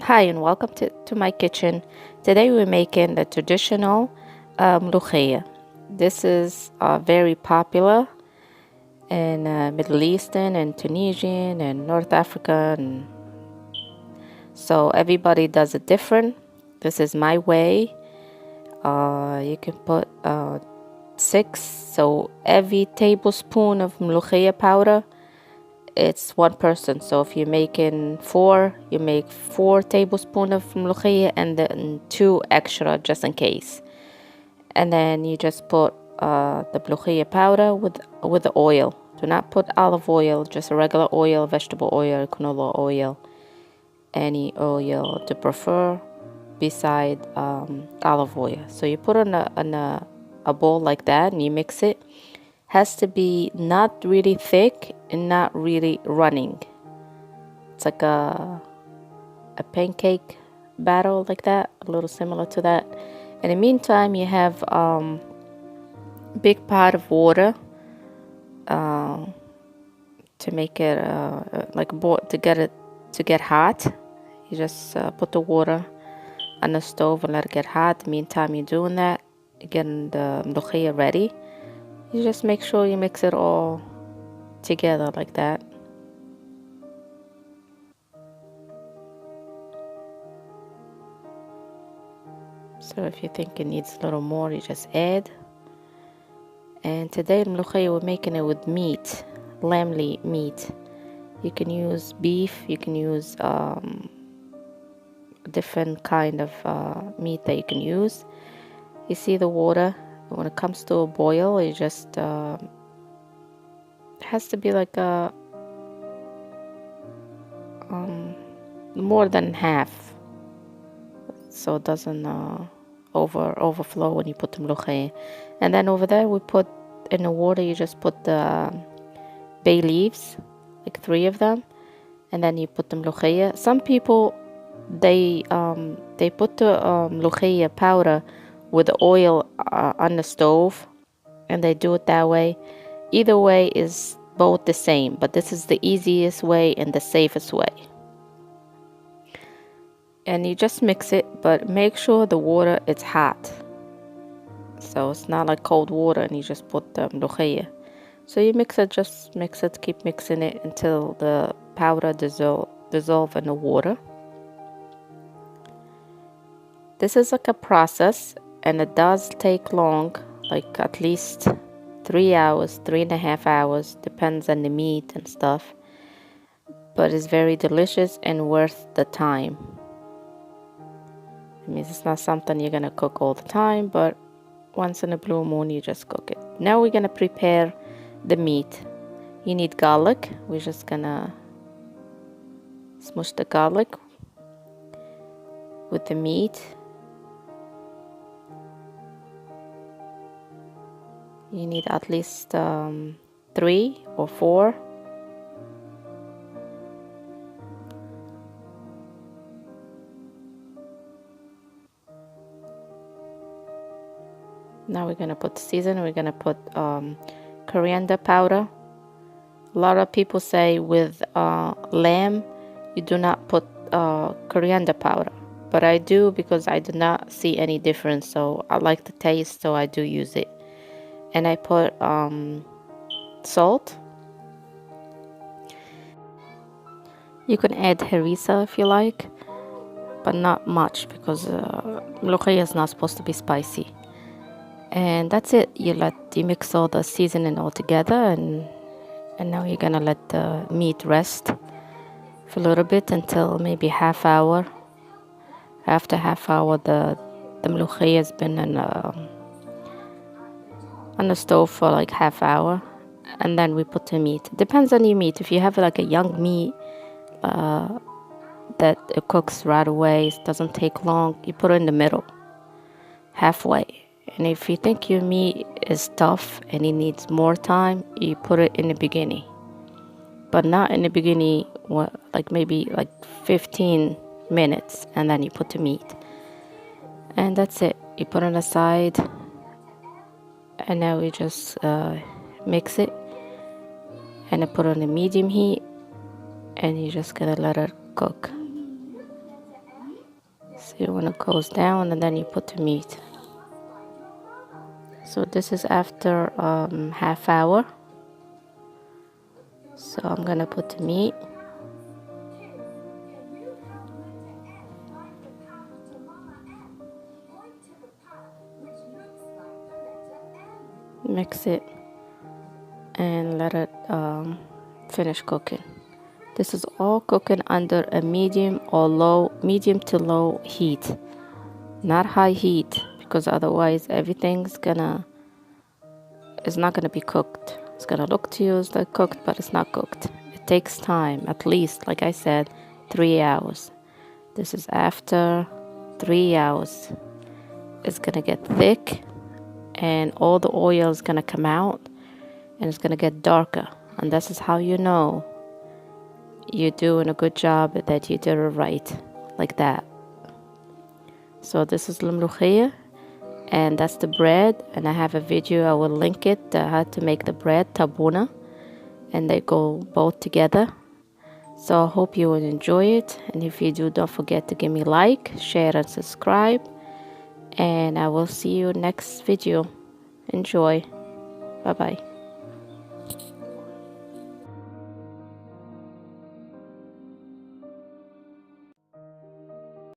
Hi and welcome to my kitchen. Today we're making the traditional Mloukhia. This is very popular in Middle Eastern and Tunisian and North Africa, and so everybody does it different. This is my way. You can put 6, so every tablespoon of Mloukhia powder, it's one person. So if you're making 4, you make 4 tablespoons of Mloukhia and then 2 extra just in case. And then you just put the Mloukhia powder with the oil. Do not put olive oil, just regular oil, vegetable oil, canola oil, any oil to prefer beside olive oil. So you put on a bowl like that and you mix it. Has to be not really thick and not really running. It's like a pancake batter like that, a little similar to that. In the meantime, you have big pot of water to make it like a boil to get hot. You just put the water on the stove and let it get hot. Meantime, you're doing that, you're getting the mloukhia ready. You just make sure you mix it all together like that. So if you think it needs a little more, you just add. And today in Mloukhia we're making it with meat, lamb meat. You can use beef, you can use different kind of meat that you can use. You see the water, when it comes to a boil, it just has to be like a more than half, so it doesn't overflow when you put the mloukhia. And then over there we put in the water, you just put the bay leaves, like 3 of them, and then you put the mloukhia. Some people they put the mloukhia powder with the oil on the stove, and they do it that way. Either way is both the same, but this is the easiest way and the safest way. And you just mix it, but make sure the water is hot, so it's not like cold water and you just put the mloukhia. So you mix it, just mix it, keep mixing it until the powder dissolve in the water. This is like a process, and it does take long, like at least 3 hours, 3.5 hours, depends on the meat and stuff, but it's very delicious and worth the time. It means it's not something you're gonna cook all the time, but once in a blue moon you just cook it. Now we're gonna prepare the meat. You need garlic. We're just gonna smush the garlic with the meat. You need at least 3 or 4. Now we're gonna put the season. We're gonna put coriander powder. A lot of people say with lamb you do not put coriander powder, but I do because I do not see any difference. So I like the taste, so I do use it. And I put salt. You can add harissa if you like, but not much because mloukhia is not supposed to be spicy. And that's it. You mix all the seasoning all together, and now you're gonna let the meat rest for a little bit until maybe half hour. After half hour, the mloukhia has been on the stove for like half hour, and then we put the meat. Depends on your meat. If you have like a young meat that it cooks right away, it doesn't take long, you put it in the middle, halfway. And if you think your meat is tough and it needs more time, you put it in the beginning, but not in the beginning, like maybe like 15 minutes, and then you put the meat. And that's it. You put it aside, and now we just mix it, and I put on a medium heat, and you're just gonna let it cook. See when it goes down, and then you put the meat. So this is after half hour. So I'm gonna put the meat. Mix it and let it finish cooking. This is all cooking under a medium to low heat, not high heat, because otherwise everything's not gonna be cooked. It's gonna look to you as like cooked, but it's not cooked. It takes time, at least, like I said, 3 hours. This is after 3 hours. It's gonna get thick, and all the oil is gonna come out, and it's gonna get darker. And this is how you know you're doing a good job, that you did it right, like that. So this is Mloukhia, and that's the bread. And I have a video, I will link it, how to make the bread, Tabouna, and they go both together. So I hope you will enjoy it, and if you do, don't forget to give me like, share, and subscribe. And I will see you next video. Enjoy. Bye bye.